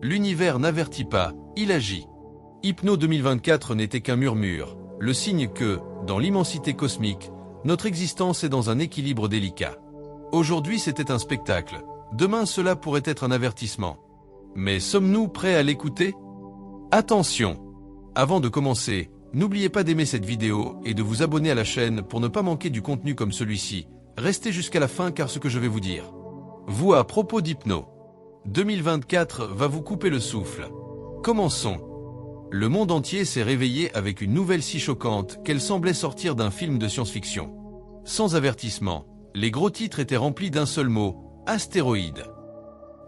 L'univers n'avertit pas, il agit. Hypno 2024 n'était qu'un murmure, le signe que, dans l'immensité cosmique, notre existence est dans un équilibre délicat. Aujourd'hui c'était un spectacle, demain cela pourrait être un avertissement. Mais sommes-nous prêts à l'écouter? Attention! Avant de commencer, n'oubliez pas d'aimer cette vidéo et de vous abonner à la chaîne pour ne pas manquer du contenu comme celui-ci. Restez jusqu'à la fin car ce que je vais vous dire. Vous à propos d'Hypno 2024 va vous couper le souffle. Commençons. Le monde entier s'est réveillé avec une nouvelle si choquante qu'elle semblait sortir d'un film de science-fiction. Sans avertissement, les gros titres étaient remplis d'un seul mot, astéroïde.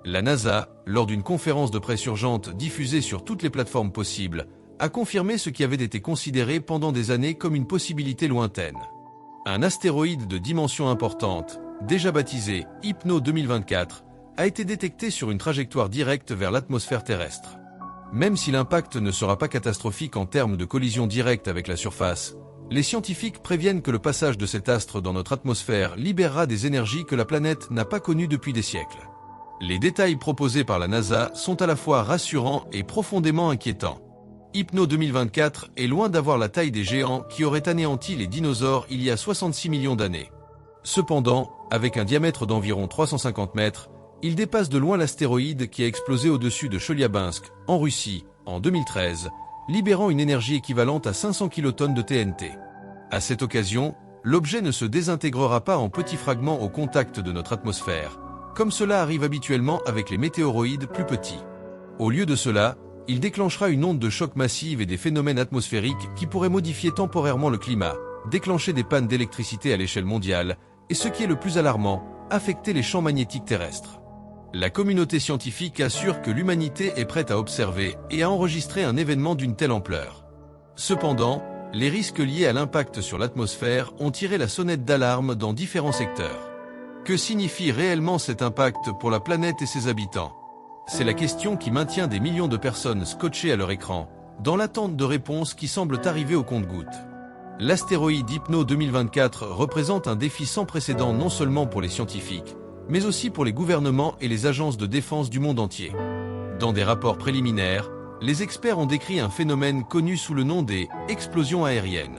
La NASA, lors d'une conférence de presse urgente diffusée sur toutes les plateformes possibles, a confirmé ce qui avait été considéré pendant des années comme une possibilité lointaine. Un astéroïde de dimension importante, déjà baptisé Hypno 2024, a été détecté sur une trajectoire directe vers l'atmosphère terrestre. Même si l'impact ne sera pas catastrophique en termes de collision directe avec la surface, les scientifiques préviennent que le passage de cet astre dans notre atmosphère libérera des énergies que la planète n'a pas connues depuis des siècles. Les détails proposés par la NASA sont à la fois rassurants et profondément inquiétants. Hypno 2024 est loin d'avoir la taille des géants qui auraient anéanti les dinosaures il y a 66 millions d'années. Cependant, avec un diamètre d'environ 350 mètres, il dépasse de loin l'astéroïde qui a explosé au-dessus de Chelyabinsk, en Russie, en 2013, libérant une énergie équivalente à 500 kilotonnes de TNT. À cette occasion, l'objet ne se désintégrera pas en petits fragments au contact de notre atmosphère, comme cela arrive habituellement avec les météoroïdes plus petits. Au lieu de cela, il déclenchera une onde de choc massive et des phénomènes atmosphériques qui pourraient modifier temporairement le climat, déclencher des pannes d'électricité à l'échelle mondiale, et ce qui est le plus alarmant, affecter les champs magnétiques terrestres. La communauté scientifique assure que l'humanité est prête à observer et à enregistrer un événement d'une telle ampleur. Cependant, les risques liés à l'impact sur l'atmosphère ont tiré la sonnette d'alarme dans différents secteurs. Que signifie réellement cet impact pour la planète et ses habitants? C'est la question qui maintient des millions de personnes scotchées à leur écran, dans l'attente de réponses qui semblent arriver au compte-gouttes. L'astéroïde Hypno 2024 représente un défi sans précédent non seulement pour les scientifiques, mais aussi pour les gouvernements et les agences de défense du monde entier. Dans des rapports préliminaires, les experts ont décrit un phénomène connu sous le nom des « explosions aériennes ».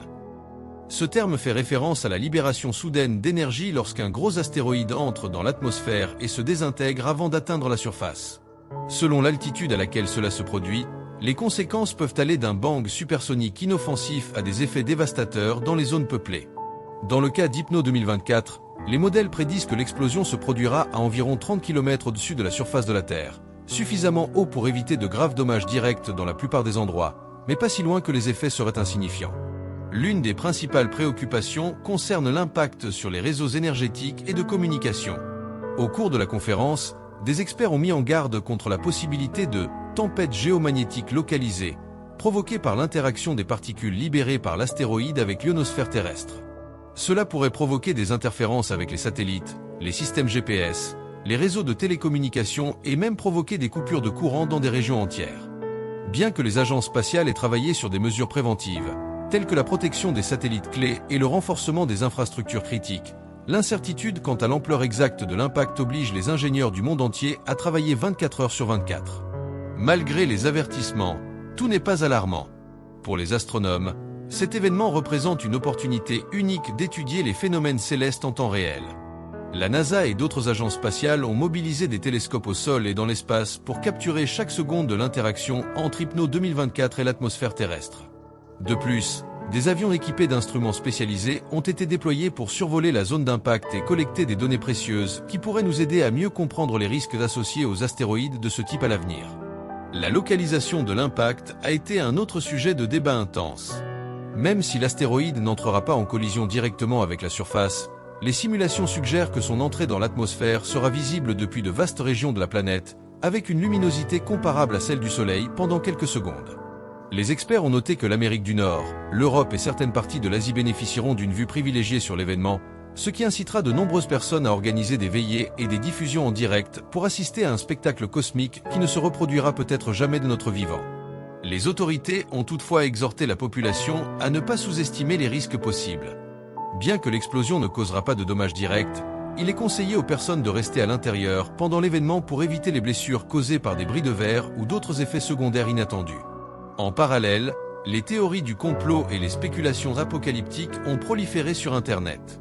Ce terme fait référence à la libération soudaine d'énergie lorsqu'un gros astéroïde entre dans l'atmosphère et se désintègre avant d'atteindre la surface. Selon l'altitude à laquelle cela se produit, les conséquences peuvent aller d'un bang supersonique inoffensif à des effets dévastateurs dans les zones peuplées. Dans le cas d'Hypno 2024, les modèles prédisent que l'explosion se produira à environ 30 km au-dessus de la surface de la Terre, suffisamment haut pour éviter de graves dommages directs dans la plupart des endroits, mais pas si loin que les effets seraient insignifiants. L'une des principales préoccupations concerne l'impact sur les réseaux énergétiques et de communication. Au cours de la conférence, des experts ont mis en garde contre la possibilité de tempêtes géomagnétiques localisées, provoquées par l'interaction des particules libérées par l'astéroïde avec l'ionosphère terrestre. Cela pourrait provoquer des interférences avec les satellites, les systèmes GPS, les réseaux de télécommunications et même provoquer des coupures de courant dans des régions entières. Bien que les agences spatiales aient travaillé sur des mesures préventives, telles que la protection des satellites clés et le renforcement des infrastructures critiques, l'incertitude quant à l'ampleur exacte de l'impact oblige les ingénieurs du monde entier à travailler 24 heures sur 24. Malgré les avertissements, tout n'est pas alarmant. Pour les astronomes, cet événement représente une opportunité unique d'étudier les phénomènes célestes en temps réel. La NASA et d'autres agences spatiales ont mobilisé des télescopes au sol et dans l'espace pour capturer chaque seconde de l'interaction entre Hypno 2024 et l'atmosphère terrestre. De plus, des avions équipés d'instruments spécialisés ont été déployés pour survoler la zone d'impact et collecter des données précieuses qui pourraient nous aider à mieux comprendre les risques associés aux astéroïdes de ce type à l'avenir. La localisation de l'impact a été un autre sujet de débat intense. Même si l'astéroïde n'entrera pas en collision directement avec la surface, les simulations suggèrent que son entrée dans l'atmosphère sera visible depuis de vastes régions de la planète, avec une luminosité comparable à celle du Soleil pendant quelques secondes. Les experts ont noté que l'Amérique du Nord, l'Europe et certaines parties de l'Asie bénéficieront d'une vue privilégiée sur l'événement, ce qui incitera de nombreuses personnes à organiser des veillées et des diffusions en direct pour assister à un spectacle cosmique qui ne se reproduira peut-être jamais de notre vivant. Les autorités ont toutefois exhorté la population à ne pas sous-estimer les risques possibles. Bien que l'explosion ne causera pas de dommages directs, il est conseillé aux personnes de rester à l'intérieur pendant l'événement pour éviter les blessures causées par des bris de verre ou d'autres effets secondaires inattendus. En parallèle, les théories du complot et les spéculations apocalyptiques ont proliféré sur Internet.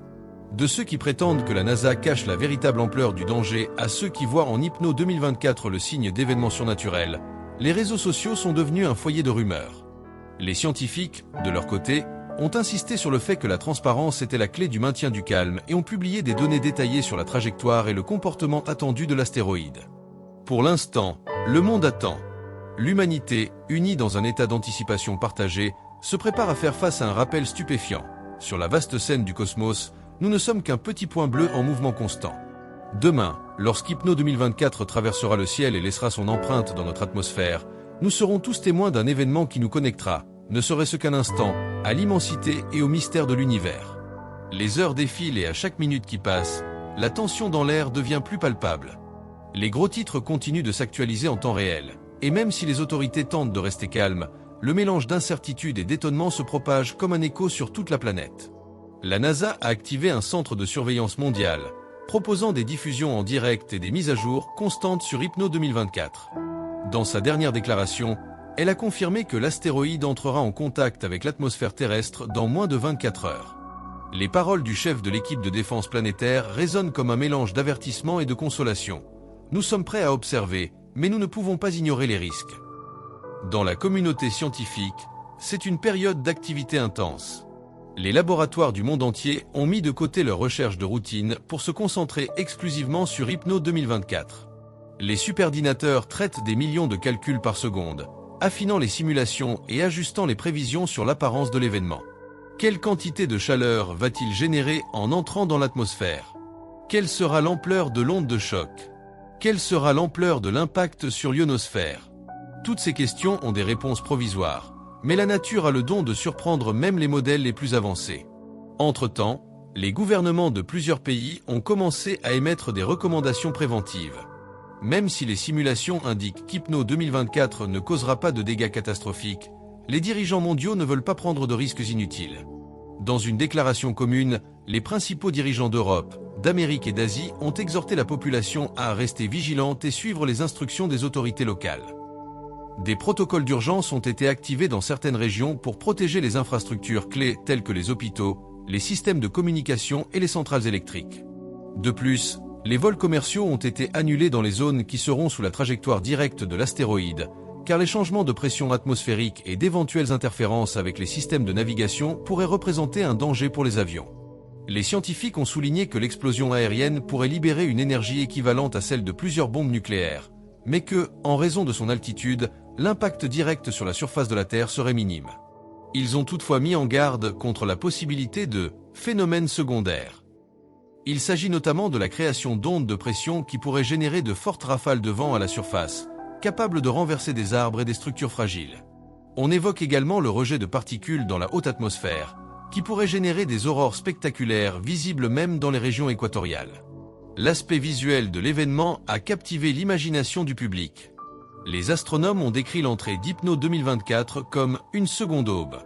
De ceux qui prétendent que la NASA cache la véritable ampleur du danger à ceux qui voient en Hypno 2024 le signe d'événements surnaturels, les réseaux sociaux sont devenus un foyer de rumeurs. Les scientifiques, de leur côté, ont insisté sur le fait que la transparence était la clé du maintien du calme et ont publié des données détaillées sur la trajectoire et le comportement attendu de l'astéroïde. Pour l'instant, le monde attend. L'humanité, unie dans un état d'anticipation partagée, se prépare à faire face à un rappel stupéfiant. Sur la vaste scène du cosmos, nous ne sommes qu'un petit point bleu en mouvement constant. Demain, lorsqu'Hypno 2024 traversera le ciel et laissera son empreinte dans notre atmosphère, nous serons tous témoins d'un événement qui nous connectera, ne serait-ce qu'un instant, à l'immensité et au mystère de l'univers. Les heures défilent et à chaque minute qui passe, la tension dans l'air devient plus palpable. Les gros titres continuent de s'actualiser en temps réel, et même si les autorités tentent de rester calmes, le mélange d'incertitude et d'étonnement se propage comme un écho sur toute la planète. La NASA a activé un centre de surveillance mondial, proposant des diffusions en direct et des mises à jour constantes sur Hypno 2024. Dans sa dernière déclaration, elle a confirmé que l'astéroïde entrera en contact avec l'atmosphère terrestre dans moins de 24 heures. Les paroles du chef de l'équipe de défense planétaire résonnent comme un mélange d'avertissement et de consolation. Nous sommes prêts à observer, mais nous ne pouvons pas ignorer les risques. Dans la communauté scientifique, c'est une période d'activité intense. Les laboratoires du monde entier ont mis de côté leurs recherches de routine pour se concentrer exclusivement sur Hypno 2024. Les superordinateurs traitent des millions de calculs par seconde, affinant les simulations et ajustant les prévisions sur l'apparence de l'événement. Quelle quantité de chaleur va-t-il générer en entrant dans l'atmosphère? Quelle sera l'ampleur de l'onde de choc? Quelle sera l'ampleur de l'impact sur l'ionosphère? Toutes ces questions ont des réponses provisoires, mais la nature a le don de surprendre même les modèles les plus avancés. Entre-temps, les gouvernements de plusieurs pays ont commencé à émettre des recommandations préventives. Même si les simulations indiquent qu'Hypno 2024 ne causera pas de dégâts catastrophiques, les dirigeants mondiaux ne veulent pas prendre de risques inutiles. Dans une déclaration commune, les principaux dirigeants d'Europe, d'Amérique et d'Asie ont exhorté la population à rester vigilante et suivre les instructions des autorités locales. Des protocoles d'urgence ont été activés dans certaines régions pour protéger les infrastructures clés telles que les hôpitaux, les systèmes de communication et les centrales électriques. De plus, les vols commerciaux ont été annulés dans les zones qui seront sous la trajectoire directe de l'astéroïde, car les changements de pression atmosphérique et d'éventuelles interférences avec les systèmes de navigation pourraient représenter un danger pour les avions. Les scientifiques ont souligné que l'explosion aérienne pourrait libérer une énergie équivalente à celle de plusieurs bombes nucléaires, mais que, en raison de son altitude, l'impact direct sur la surface de la Terre serait minime. Ils ont toutefois mis en garde contre la possibilité de phénomènes secondaires. Il s'agit notamment de la création d'ondes de pression qui pourraient générer de fortes rafales de vent à la surface, capables de renverser des arbres et des structures fragiles. On évoque également le rejet de particules dans la haute atmosphère, qui pourrait générer des aurores spectaculaires visibles même dans les régions équatoriales. L'aspect visuel de l'événement a captivé l'imagination du public. Les astronomes ont décrit l'entrée d'Hypno 2024 comme une seconde aube.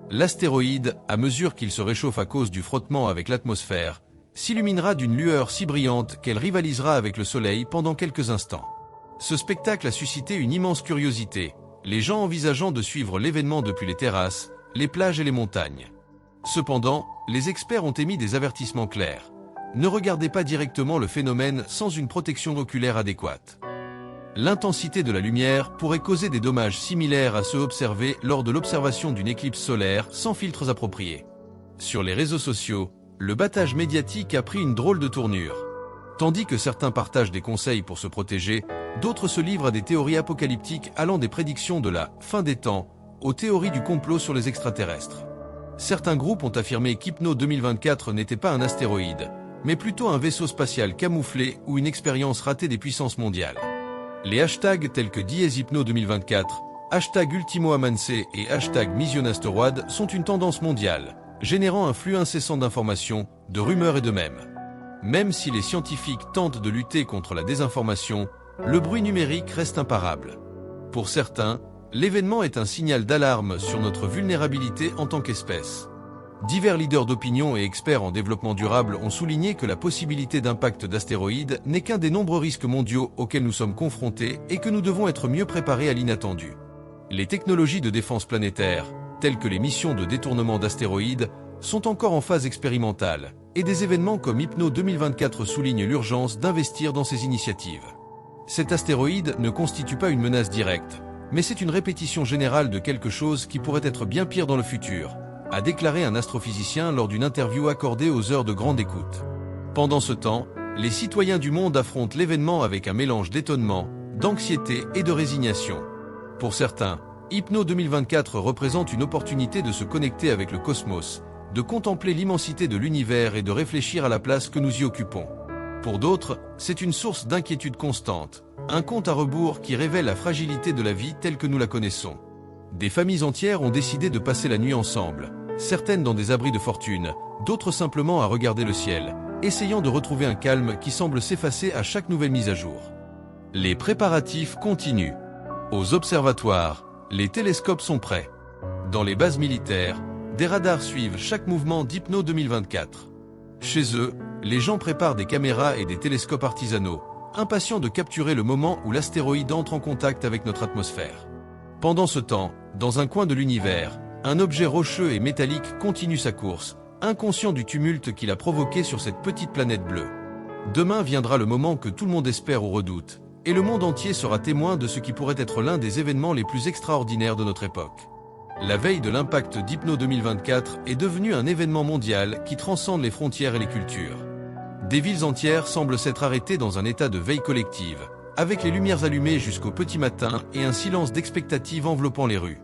L'astéroïde, à mesure qu'il se réchauffe à cause du frottement avec l'atmosphère, s'illuminera d'une lueur si brillante qu'elle rivalisera avec le Soleil pendant quelques instants. Ce spectacle a suscité une immense curiosité, les gens envisageant de suivre l'événement depuis les terrasses, les plages et les montagnes. Cependant, les experts ont émis des avertissements clairs. Ne regardez pas directement le phénomène sans une protection oculaire adéquate. L'intensité de la lumière pourrait causer des dommages similaires à ceux observés lors de l'observation d'une éclipse solaire sans filtres appropriés. Sur les réseaux sociaux, le battage médiatique a pris une drôle de tournure. Tandis que certains partagent des conseils pour se protéger, d'autres se livrent à des théories apocalyptiques allant des prédictions de la fin des temps aux théories du complot sur les extraterrestres. Certains groupes ont affirmé qu'Hypno 2024 n'était pas un astéroïde, mais plutôt un vaisseau spatial camouflé ou une expérience ratée des puissances mondiales. Les hashtags tels que #Hypno 2024, #UltimoAmance et #MissionAsteroid sont une tendance mondiale, générant un flux incessant d'informations, de rumeurs et de mèmes. Même si les scientifiques tentent de lutter contre la désinformation, le bruit numérique reste imparable. Pour certains, l'événement est un signal d'alarme sur notre vulnérabilité en tant qu'espèce. Divers leaders d'opinion et experts en développement durable ont souligné que la possibilité d'impact d'astéroïdes n'est qu'un des nombreux risques mondiaux auxquels nous sommes confrontés et que nous devons être mieux préparés à l'inattendu. Les technologies de défense planétaire, telles que les missions de détournement d'astéroïdes, sont encore en phase expérimentale, et des événements comme Hypno 2024 soulignent l'urgence d'investir dans ces initiatives. Cet astéroïde ne constitue pas une menace directe, mais c'est une répétition générale de quelque chose qui pourrait être bien pire dans le futur, a déclaré un astrophysicien lors d'une interview accordée aux heures de grande écoute. Pendant ce temps, les citoyens du monde affrontent l'événement avec un mélange d'étonnement, d'anxiété et de résignation. Pour certains, Hypno 2024 représente une opportunité de se connecter avec le cosmos, de contempler l'immensité de l'univers et de réfléchir à la place que nous y occupons. Pour d'autres, c'est une source d'inquiétude constante, un compte à rebours qui révèle la fragilité de la vie telle que nous la connaissons. Des familles entières ont décidé de passer la nuit ensemble, certaines dans des abris de fortune, d'autres simplement à regarder le ciel, essayant de retrouver un calme qui semble s'effacer à chaque nouvelle mise à jour. Les préparatifs continuent. Aux observatoires, les télescopes sont prêts. Dans les bases militaires, des radars suivent chaque mouvement d'Hypno 2024. Chez eux, les gens préparent des caméras et des télescopes artisanaux, impatients de capturer le moment où l'astéroïde entre en contact avec notre atmosphère. Pendant ce temps, dans un coin de l'univers, un objet rocheux et métallique continue sa course, inconscient du tumulte qu'il a provoqué sur cette petite planète bleue. Demain viendra le moment que tout le monde espère ou redoute, et le monde entier sera témoin de ce qui pourrait être l'un des événements les plus extraordinaires de notre époque. La veille de l'impact d'Hypno 2024 est devenue un événement mondial qui transcende les frontières et les cultures. Des villes entières semblent s'être arrêtées dans un état de veille collective, avec les lumières allumées jusqu'au petit matin et un silence d'expectative enveloppant les rues.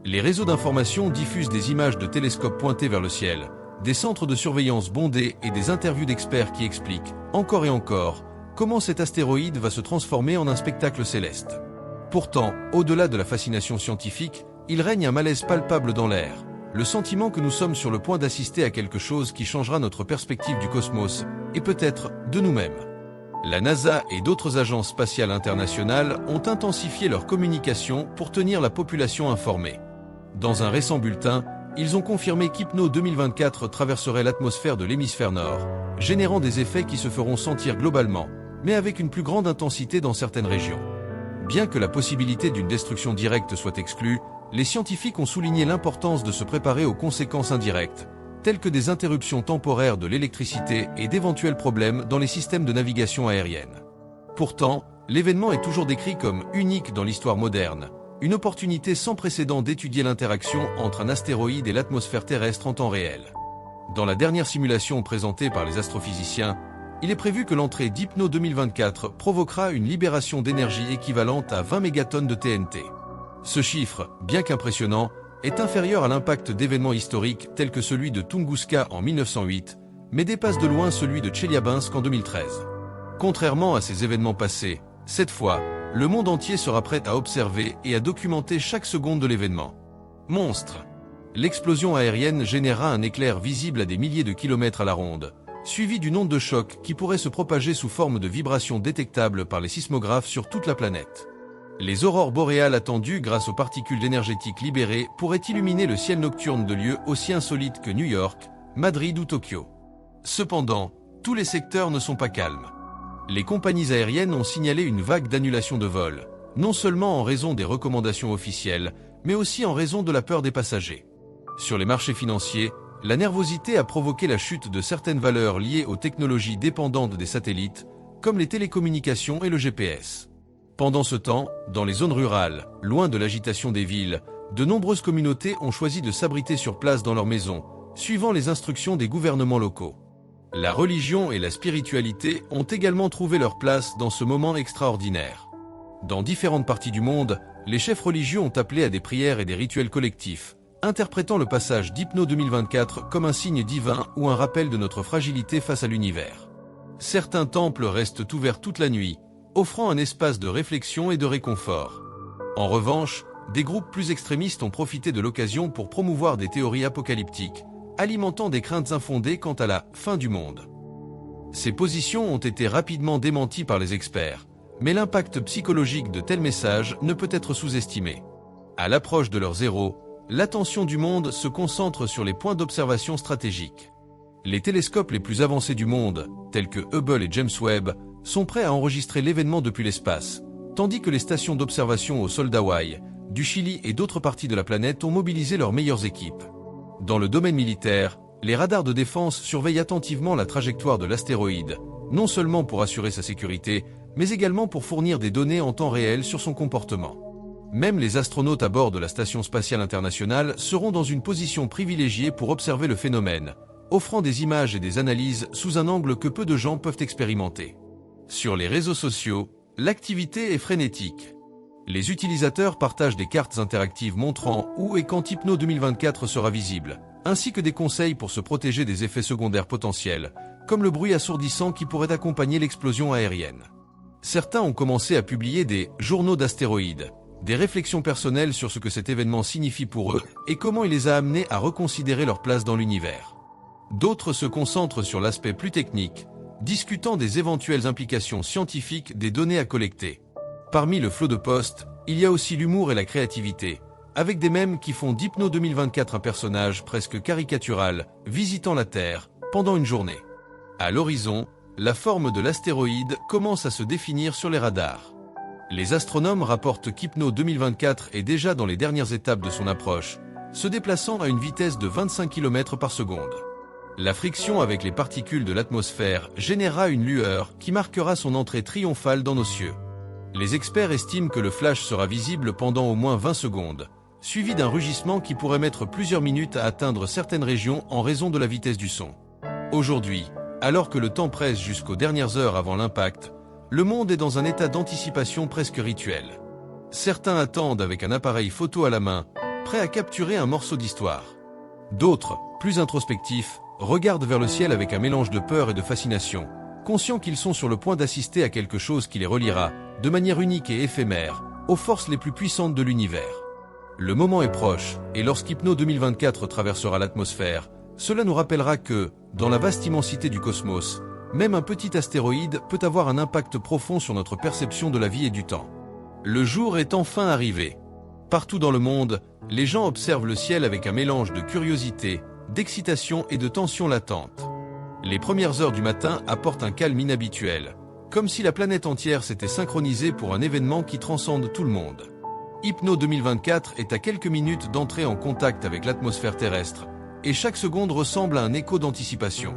Les réseaux d'information diffusent des images de télescopes pointés vers le ciel, des centres de surveillance bondés et des interviews d'experts qui expliquent, encore et encore, comment cet astéroïde va se transformer en un spectacle céleste. Pourtant, au-delà de la fascination scientifique, il règne un malaise palpable dans l'air, le sentiment que nous sommes sur le point d'assister à quelque chose qui changera notre perspective du cosmos, et peut-être de nous-mêmes. La NASA et d'autres agences spatiales internationales ont intensifié leur communication pour tenir la population informée. Dans un récent bulletin, ils ont confirmé qu'Hypno 2024 traverserait l'atmosphère de l'hémisphère nord, générant des effets qui se feront sentir globalement, mais avec une plus grande intensité dans certaines régions. Bien que la possibilité d'une destruction directe soit exclue, les scientifiques ont souligné l'importance de se préparer aux conséquences indirectes, telles que des interruptions temporaires de l'électricité et d'éventuels problèmes dans les systèmes de navigation aérienne. Pourtant, l'événement est toujours décrit comme unique dans l'histoire moderne, une opportunité sans précédent d'étudier l'interaction entre un astéroïde et l'atmosphère terrestre en temps réel. Dans la dernière simulation présentée par les astrophysiciens, il est prévu que l'entrée d'Hypno 2024 provoquera une libération d'énergie équivalente à 20 mégatonnes de TNT. Ce chiffre, bien qu'impressionnant, est inférieur à l'impact d'événements historiques tels que celui de Tunguska en 1908, mais dépasse de loin celui de Tcheliabinsk en 2013. Contrairement à ces événements passés, cette fois, le monde entier sera prêt à observer et à documenter chaque seconde de l'événement. Monstre! L'explosion aérienne générera un éclair visible à des milliers de kilomètres à la ronde, suivi d'une onde de choc qui pourrait se propager sous forme de vibrations détectables par les sismographes sur toute la planète. Les aurores boréales attendues grâce aux particules énergétiques libérées pourraient illuminer le ciel nocturne de lieux aussi insolites que New York, Madrid ou Tokyo. Cependant, tous les secteurs ne sont pas calmes. Les compagnies aériennes ont signalé une vague d'annulations de vols, non seulement en raison des recommandations officielles, mais aussi en raison de la peur des passagers. Sur les marchés financiers, la nervosité a provoqué la chute de certaines valeurs liées aux technologies dépendantes des satellites, comme les télécommunications et le GPS. Pendant ce temps, dans les zones rurales, loin de l'agitation des villes, de nombreuses communautés ont choisi de s'abriter sur place dans leurs maisons, suivant les instructions des gouvernements locaux. La religion et la spiritualité ont également trouvé leur place dans ce moment extraordinaire. Dans différentes parties du monde, les chefs religieux ont appelé à des prières et des rituels collectifs, interprétant le passage d'Hypno 2024 comme un signe divin ou un rappel de notre fragilité face à l'univers. Certains temples restent ouverts toute la nuit, offrant un espace de réflexion et de réconfort. En revanche, des groupes plus extrémistes ont profité de l'occasion pour promouvoir des théories apocalyptiques, alimentant des craintes infondées quant à la fin du monde. Ces positions ont été rapidement démenties par les experts, mais l'impact psychologique de tels messages ne peut être sous-estimé. À l'approche de l'heure zéro, l'attention du monde se concentre sur les points d'observation stratégiques. Les télescopes les plus avancés du monde, tels que Hubble et James Webb, sont prêts à enregistrer l'événement depuis l'espace, tandis que les stations d'observation au sol d'Hawaï, du Chili et d'autres parties de la planète ont mobilisé leurs meilleures équipes. Dans le domaine militaire, les radars de défense surveillent attentivement la trajectoire de l'astéroïde, non seulement pour assurer sa sécurité, mais également pour fournir des données en temps réel sur son comportement. Même les astronautes à bord de la Station spatiale internationale seront dans une position privilégiée pour observer le phénomène, offrant des images et des analyses sous un angle que peu de gens peuvent expérimenter. Sur les réseaux sociaux, l'activité est frénétique. Les utilisateurs partagent des cartes interactives montrant où et quand Hypno 2024 sera visible, ainsi que des conseils pour se protéger des effets secondaires potentiels, comme le bruit assourdissant qui pourrait accompagner l'explosion aérienne. Certains ont commencé à publier des « journaux d'astéroïdes », des réflexions personnelles sur ce que cet événement signifie pour eux et comment il les a amenés à reconsidérer leur place dans l'univers. D'autres se concentrent sur l'aspect plus technique, discutant des éventuelles implications scientifiques des données à collecter. Parmi le flot de posts, il y a aussi l'humour et la créativité, avec des mèmes qui font d'Hypno 2024 un personnage presque caricatural, visitant la Terre pendant une journée. À l'horizon, la forme de l'astéroïde commence à se définir sur les radars. Les astronomes rapportent qu'Hypno 2024 est déjà dans les dernières étapes de son approche, se déplaçant à une vitesse de 25 km par seconde. La friction avec les particules de l'atmosphère générera une lueur qui marquera son entrée triomphale dans nos cieux. Les experts estiment que le flash sera visible pendant au moins 20 secondes, suivi d'un rugissement qui pourrait mettre plusieurs minutes à atteindre certaines régions en raison de la vitesse du son. Aujourd'hui, alors que le temps presse jusqu'aux dernières heures avant l'impact, le monde est dans un état d'anticipation presque rituel. Certains attendent avec un appareil photo à la main, prêts à capturer un morceau d'histoire. D'autres, plus introspectifs, regardent vers le ciel avec un mélange de peur et de fascination, conscients qu'ils sont sur le point d'assister à quelque chose qui les reliera, de manière unique et éphémère, aux forces les plus puissantes de l'univers. Le moment est proche, et lorsqu'Hypno 2024 traversera l'atmosphère, cela nous rappellera que, dans la vaste immensité du cosmos, même un petit astéroïde peut avoir un impact profond sur notre perception de la vie et du temps. Le jour est enfin arrivé. Partout dans le monde, les gens observent le ciel avec un mélange de curiosité, d'excitation et de tension latente. Les premières heures du matin apportent un calme inhabituel, comme si la planète entière s'était synchronisée pour un événement qui transcende tout le monde. Hypno 2024 est à quelques minutes d'entrer en contact avec l'atmosphère terrestre, et chaque seconde ressemble à un écho d'anticipation.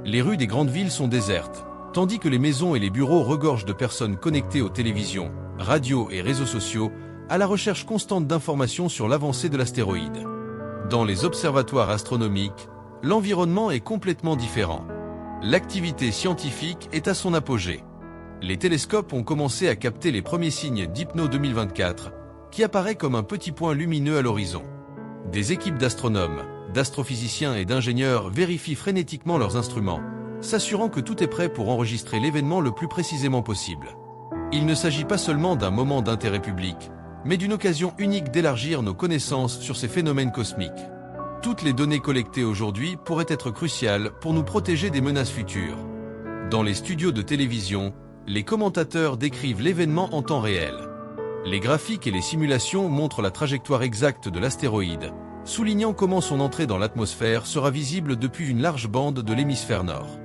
Les rues des grandes villes sont désertes, tandis que les maisons et les bureaux regorgent de personnes connectées aux télévisions, radios et réseaux sociaux, à la recherche constante d'informations sur l'avancée de l'astéroïde. Dans les observatoires astronomiques, l'environnement est complètement différent. L'activité scientifique est à son apogée. Les télescopes ont commencé à capter les premiers signes d'Hypno 2024, qui apparaît comme un petit point lumineux à l'horizon. Des équipes d'astronomes, d'astrophysiciens et d'ingénieurs vérifient frénétiquement leurs instruments, s'assurant que tout est prêt pour enregistrer l'événement le plus précisément possible. Il ne s'agit pas seulement d'un moment d'intérêt public, mais d'une occasion unique d'élargir nos connaissances sur ces phénomènes cosmiques. Toutes les données collectées aujourd'hui pourraient être cruciales pour nous protéger des menaces futures. Dans les studios de télévision, les commentateurs décrivent l'événement en temps réel. Les graphiques et les simulations montrent la trajectoire exacte de l'astéroïde, soulignant comment son entrée dans l'atmosphère sera visible depuis une large bande de l'hémisphère nord.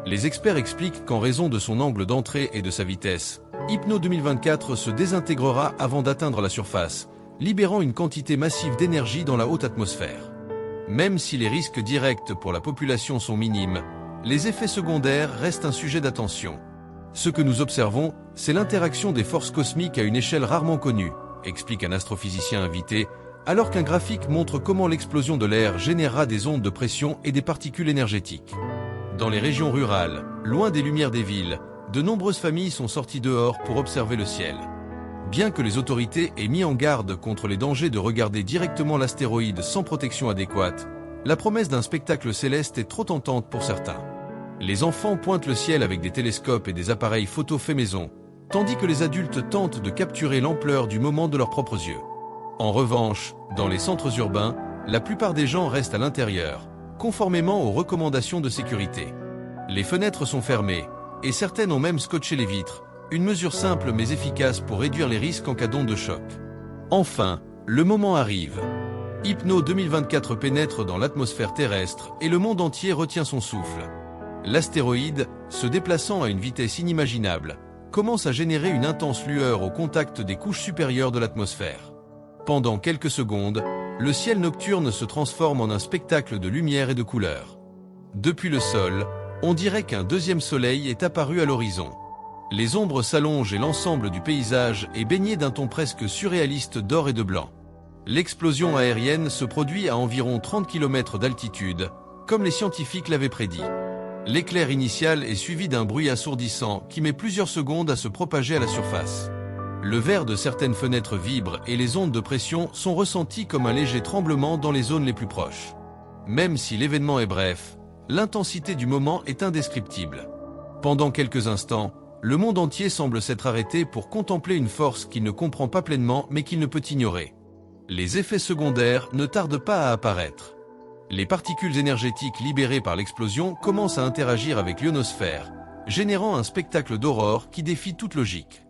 Les experts expliquent qu'en raison de son angle d'entrée et de sa vitesse, Hypno 2024 se désintégrera avant d'atteindre la surface, libérant une quantité massive d'énergie dans la haute atmosphère. Même si les risques directs pour la population sont minimes, les effets secondaires restent un sujet d'attention. Ce que nous observons, c'est l'interaction des forces cosmiques à une échelle rarement connue, explique un astrophysicien invité, alors qu'un graphique montre comment l'explosion de l'air générera des ondes de pression et des particules énergétiques. Dans les régions rurales, loin des lumières des villes, de nombreuses familles sont sorties dehors pour observer le ciel. Bien que les autorités aient mis en garde contre les dangers de regarder directement l'astéroïde sans protection adéquate, la promesse d'un spectacle céleste est trop tentante pour certains. Les enfants pointent le ciel avec des télescopes et des appareils photo faits maison, tandis que les adultes tentent de capturer l'ampleur du moment de leurs propres yeux. En revanche, dans les centres urbains, la plupart des gens restent à l'intérieur, conformément aux recommandations de sécurité. Les fenêtres sont fermées, et certaines ont même scotché les vitres, une mesure simple mais efficace pour réduire les risques en cas d'onde de choc. Enfin, le moment arrive. Hypno 2024 pénètre dans l'atmosphère terrestre et le monde entier retient son souffle. L'astéroïde, se déplaçant à une vitesse inimaginable, commence à générer une intense lueur au contact des couches supérieures de l'atmosphère. Pendant quelques secondes, le ciel nocturne se transforme en un spectacle de lumière et de couleurs. Depuis le sol, on dirait qu'un deuxième soleil est apparu à l'horizon. Les ombres s'allongent et l'ensemble du paysage est baigné d'un ton presque surréaliste d'or et de blanc. L'explosion aérienne se produit à environ 30 km d'altitude, comme les scientifiques l'avaient prédit. L'éclair initial est suivi d'un bruit assourdissant qui met plusieurs secondes à se propager à la surface. Le verre de certaines fenêtres vibre et les ondes de pression sont ressenties comme un léger tremblement dans les zones les plus proches. Même si l'événement est bref, l'intensité du moment est indescriptible. Pendant quelques instants, le monde entier semble s'être arrêté pour contempler une force qu'il ne comprend pas pleinement mais qu'il ne peut ignorer. Les effets secondaires ne tardent pas à apparaître. Les particules énergétiques libérées par l'explosion commencent à interagir avec l'ionosphère, générant un spectacle d'aurore qui défie toute logique.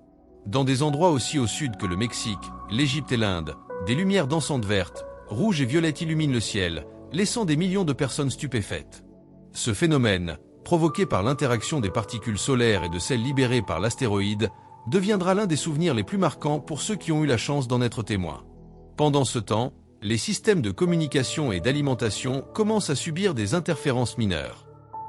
Dans des endroits aussi au sud que le Mexique, l'Égypte et l'Inde, des lumières dansantes vertes, rouges et violettes illuminent le ciel, laissant des millions de personnes stupéfaites. Ce phénomène, provoqué par l'interaction des particules solaires et de celles libérées par l'astéroïde, deviendra l'un des souvenirs les plus marquants pour ceux qui ont eu la chance d'en être témoins. Pendant ce temps, les systèmes de communication et d'alimentation commencent à subir des interférences mineures.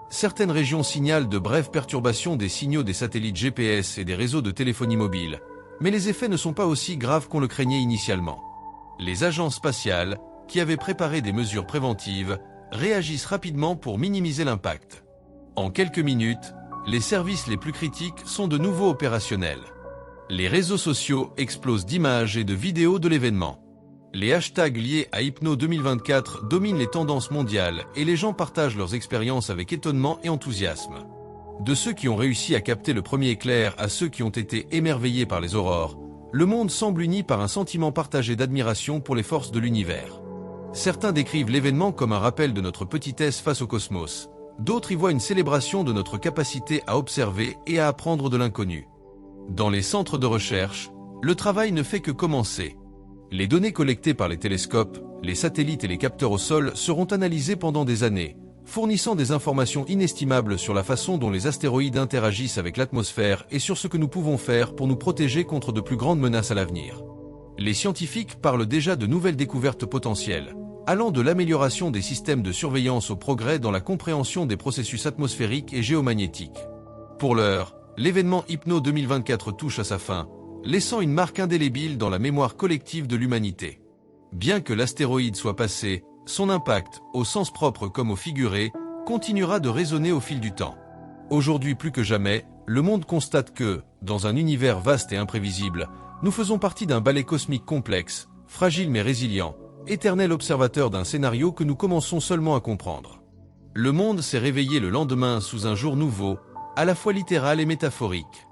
Certaines régions signalent de brèves perturbations des signaux des satellites GPS et des réseaux de téléphonie mobile, mais les effets ne sont pas aussi graves qu'on le craignait initialement. Les agences spatiales, qui avaient préparé des mesures préventives, réagissent rapidement pour minimiser l'impact. En quelques minutes, les services les plus critiques sont de nouveau opérationnels. Les réseaux sociaux explosent d'images et de vidéos de l'événement. Les hashtags liés à Hypno 2024 dominent les tendances mondiales et les gens partagent leurs expériences avec étonnement et enthousiasme. De ceux qui ont réussi à capter le premier éclair à ceux qui ont été émerveillés par les aurores, le monde semble uni par un sentiment partagé d'admiration pour les forces de l'univers. Certains décrivent l'événement comme un rappel de notre petitesse face au cosmos, d'autres y voient une célébration de notre capacité à observer et à apprendre de l'inconnu. Dans les centres de recherche, le travail ne fait que commencer. Les données collectées par les télescopes, les satellites et les capteurs au sol seront analysées pendant des années, fournissant des informations inestimables sur la façon dont les astéroïdes interagissent avec l'atmosphère et sur ce que nous pouvons faire pour nous protéger contre de plus grandes menaces à l'avenir. Les scientifiques parlent déjà de nouvelles découvertes potentielles, allant de l'amélioration des systèmes de surveillance au progrès dans la compréhension des processus atmosphériques et géomagnétiques. Pour l'heure, l'événement Hypno 2024 touche à sa fin, laissant une marque indélébile dans la mémoire collective de l'humanité. Bien que l'astéroïde soit passé, son impact, au sens propre comme au figuré, continuera de résonner au fil du temps. Aujourd'hui plus que jamais, le monde constate que, dans un univers vaste et imprévisible, nous faisons partie d'un ballet cosmique complexe, fragile mais résilient, éternel observateur d'un scénario que nous commençons seulement à comprendre. Le monde s'est réveillé le lendemain sous un jour nouveau, à la fois littéral et métaphorique.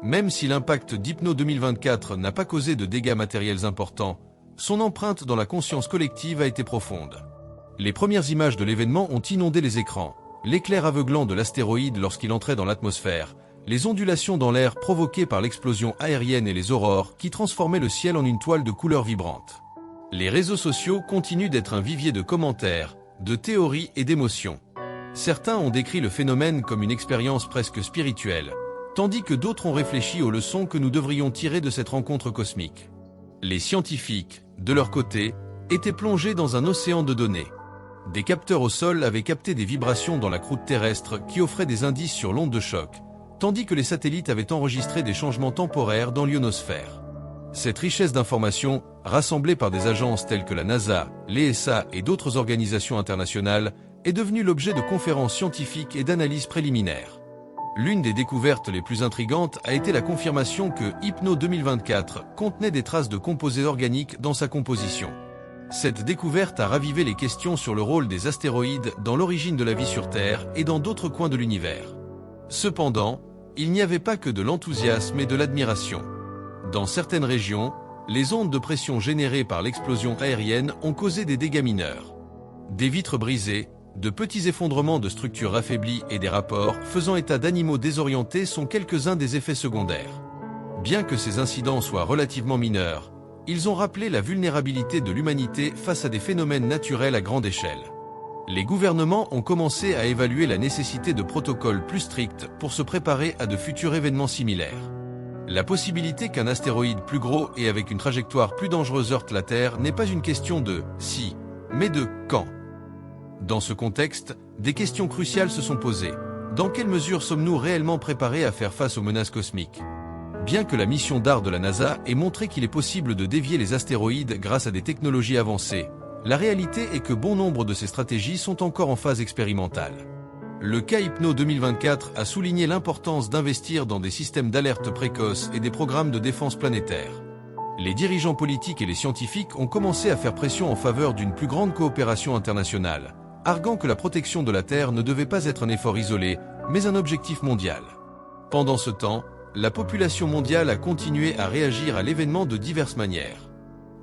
Même si l'impact d'Hypno 2024 n'a pas causé de dégâts matériels importants, son empreinte dans la conscience collective a été profonde. Les premières images de l'événement ont inondé les écrans, l'éclair aveuglant de l'astéroïde lorsqu'il entrait dans l'atmosphère, les ondulations dans l'air provoquées par l'explosion aérienne et les aurores qui transformaient le ciel en une toile de couleurs vibrantes. Les réseaux sociaux continuent d'être un vivier de commentaires, de théories et d'émotions. Certains ont décrit le phénomène comme une expérience presque spirituelle, tandis que d'autres ont réfléchi aux leçons que nous devrions tirer de cette rencontre cosmique. Les scientifiques, de leur côté, étaient plongés dans un océan de données. Des capteurs au sol avaient capté des vibrations dans la croûte terrestre qui offraient des indices sur l'onde de choc, tandis que les satellites avaient enregistré des changements temporaires dans l'ionosphère. Cette richesse d'informations, rassemblée par des agences telles que la NASA, l'ESA et d'autres organisations internationales, est devenue l'objet de conférences scientifiques et d'analyses préliminaires. L'une des découvertes les plus intrigantes a été la confirmation que Hypno 2024 contenait des traces de composés organiques dans sa composition. Cette découverte a ravivé les questions sur le rôle des astéroïdes dans l'origine de la vie sur Terre et dans d'autres coins de l'univers. Cependant, il n'y avait pas que de l'enthousiasme et de l'admiration. Dans certaines régions, les ondes de pression générées par l'explosion aérienne ont causé des dégâts mineurs. Des vitres brisées, de petits effondrements de structures affaiblies et des rapports faisant état d'animaux désorientés sont quelques-uns des effets secondaires. Bien que ces incidents soient relativement mineurs, ils ont rappelé la vulnérabilité de l'humanité face à des phénomènes naturels à grande échelle. Les gouvernements ont commencé à évaluer la nécessité de protocoles plus stricts pour se préparer à de futurs événements similaires. La possibilité qu'un astéroïde plus gros et avec une trajectoire plus dangereuse heurte la Terre n'est pas une question de « si », mais de « quand ». Dans ce contexte, des questions cruciales se sont posées. Dans quelle mesure sommes-nous réellement préparés à faire face aux menaces cosmiques ? Bien que la mission DART de la NASA ait montré qu'il est possible de dévier les astéroïdes grâce à des technologies avancées, la réalité est que bon nombre de ces stratégies sont encore en phase expérimentale. Le cas Hypno 2024 a souligné l'importance d'investir dans des systèmes d'alerte précoce et des programmes de défense planétaire. Les dirigeants politiques et les scientifiques ont commencé à faire pression en faveur d'une plus grande coopération internationale, arguant que la protection de la Terre ne devait pas être un effort isolé, mais un objectif mondial. Pendant ce temps, la population mondiale a continué à réagir à l'événement de diverses manières.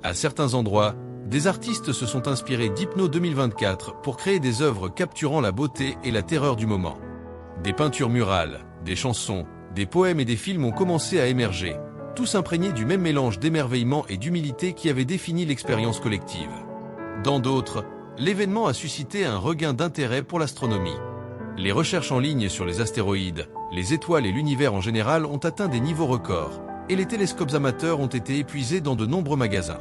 À certains endroits, des artistes se sont inspirés d'Hypno 2024 pour créer des œuvres capturant la beauté et la terreur du moment. Des peintures murales, des chansons, des poèmes et des films ont commencé à émerger, tous imprégnés du même mélange d'émerveillement et d'humilité qui avait défini l'expérience collective. Dans d'autres, l'événement a suscité un regain d'intérêt pour l'astronomie. Les recherches en ligne sur les astéroïdes, les étoiles et l'univers en général ont atteint des niveaux records, et les télescopes amateurs ont été épuisés dans de nombreux magasins.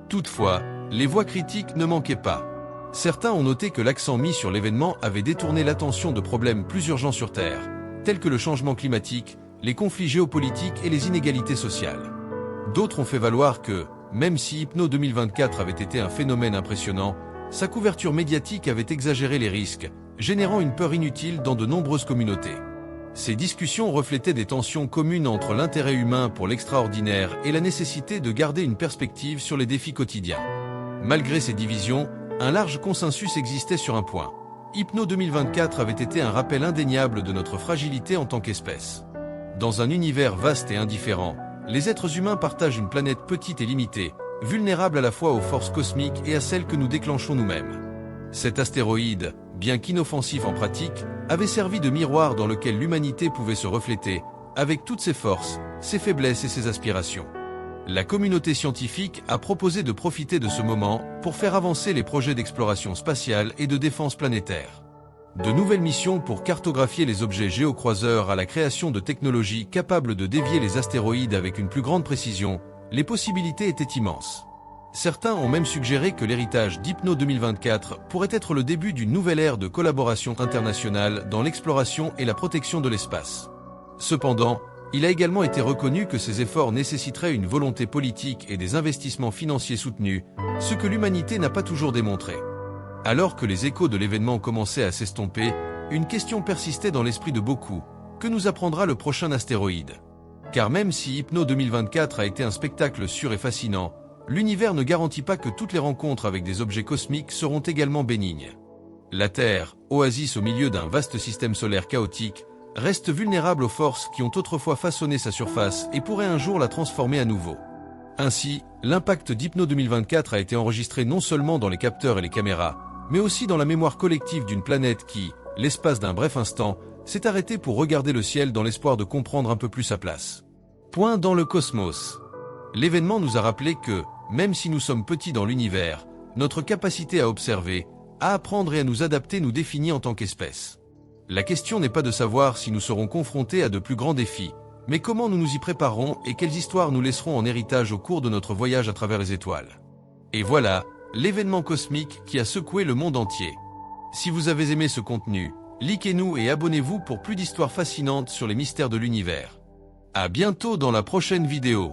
Toutefois, les voix critiques ne manquaient pas. Certains ont noté que l'accent mis sur l'événement avait détourné l'attention de problèmes plus urgents sur Terre, tels que le changement climatique, les conflits géopolitiques et les inégalités sociales. D'autres ont fait valoir que, même si Hypno 2024 avait été un phénomène impressionnant, sa couverture médiatique avait exagéré les risques, générant une peur inutile dans de nombreuses communautés. Ces discussions reflétaient des tensions communes entre l'intérêt humain pour l'extraordinaire et la nécessité de garder une perspective sur les défis quotidiens. Malgré ces divisions, un large consensus existait sur un point. Hypno 2024 avait été un rappel indéniable de notre fragilité en tant qu'espèce. Dans un univers vaste et indifférent, les êtres humains partagent une planète petite et limitée, vulnérable à la fois aux forces cosmiques et à celles que nous déclenchons nous-mêmes. Cet astéroïde, bien qu'inoffensif en pratique, avait servi de miroir dans lequel l'humanité pouvait se refléter, avec toutes ses forces, ses faiblesses et ses aspirations. La communauté scientifique a proposé de profiter de ce moment pour faire avancer les projets d'exploration spatiale et de défense planétaire. De nouvelles missions pour cartographier les objets géocroiseurs à la création de technologies capables de dévier les astéroïdes avec une plus grande précision, les possibilités étaient immenses. Certains ont même suggéré que l'héritage d'Hypno 2024 pourrait être le début d'une nouvelle ère de collaboration internationale dans l'exploration et la protection de l'espace. Cependant, il a également été reconnu que ces efforts nécessiteraient une volonté politique et des investissements financiers soutenus, ce que l'humanité n'a pas toujours démontré. Alors que les échos de l'événement commençaient à s'estomper, une question persistait dans l'esprit de beaucoup. Que nous apprendra le prochain astéroïde ? Car même si Hypno 2024 a été un spectacle sûr et fascinant, l'univers ne garantit pas que toutes les rencontres avec des objets cosmiques seront également bénignes. La Terre, oasis au milieu d'un vaste système solaire chaotique, reste vulnérable aux forces qui ont autrefois façonné sa surface et pourraient un jour la transformer à nouveau. Ainsi, l'impact d'Hypno 2024 a été enregistré non seulement dans les capteurs et les caméras, mais aussi dans la mémoire collective d'une planète qui, l'espace d'un bref instant, s'est arrêtée pour regarder le ciel dans l'espoir de comprendre un peu plus sa place. Point dans le cosmos. L'événement nous a rappelé que, même si nous sommes petits dans l'univers, notre capacité à observer, à apprendre et à nous adapter nous définit en tant qu'espèce. La question n'est pas de savoir si nous serons confrontés à de plus grands défis, mais comment nous nous y préparerons et quelles histoires nous laisserons en héritage au cours de notre voyage à travers les étoiles. Et voilà, l'événement cosmique qui a secoué le monde entier. Si vous avez aimé ce contenu, likez-nous et abonnez-vous pour plus d'histoires fascinantes sur les mystères de l'univers. À bientôt dans la prochaine vidéo.